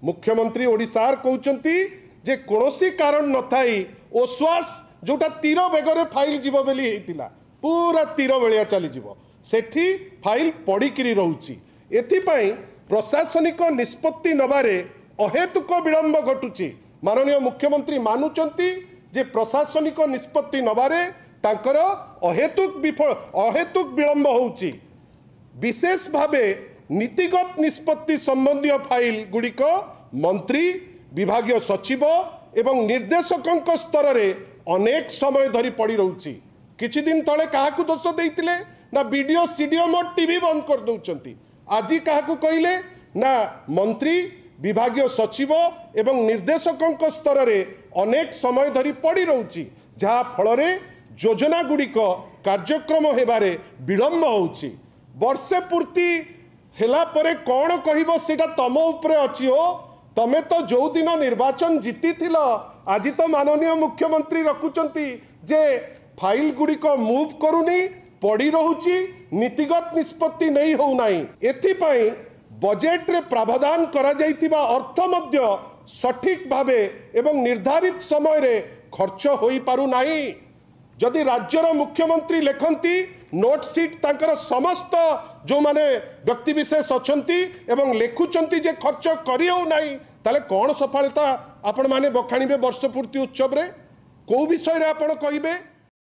मुख्यमंत्री ओडिशार कहउचंती जे कोनोसी कारण न थाई ओश्वास जोटा तीर बेगरे फाइल जीव बेली हेतिला पूरा तीर बेलिया चली जीव सेठी फाइल पड़िकी रोची एथिपाई प्रशासनिक निष्पत्ति नबारे अहेतुक विलंब घटुची। माननीय मुख्यमंत्री मानुचंती जे प्रशासनिक निष्पत्ति नबारे तांकर अहेतुक विलंब होउची। विशेष भावे नीतिगत निष्पत्ति संबंधी फाइल गुड़िक मंत्री विभागीय सचिव एवं निर्देशकों स्तर रे अनेक समय धरी पड़ी रोची। किछि दिन तले काहाकू दोष देइतिले ना वीडियो सीडीओ मोड टीवी बंद कर दउचंती। आजी काहाकू कहिले ना मंत्री विभागीय सचिव एवं निर्देशकों स्तर रे अनेक समय धरी पड़ी रोची जहा फल रे योजना गुड़िक कार्यक्रम हेबारे विलंब होउची। वर्षे पूर्ति हेला परे कौन कहबो सेटा तम उपरे अछि हो। तमे तो जो दिन निर्वाचन जीती थिल आज तो माननीय मुख्यमंत्री रखुचंती जे फाइल गुड़िक मूव करूनी पड़ी रहुची नीतिगत निष्पत्ति नहीं हो नाही। एथिपाई बजेट रे प्रावधान करा जाइतिबा अर्थ मध्य सठिक भावे एवं निर्धारित समय रे खर्च होई पारु नाही। जदि राज्यर मुख्यमंत्री लेखंती नोट सीट तांकर समस्त जो माने व्यक्ति विशेष अछंती एवं लेखुचंती जे खर्च करी हो नाही ताले कौन सफलता आपण माने बखाणीबे वर्ष पूर्ति उत्सव रे को विषय रे आपण कहिबे।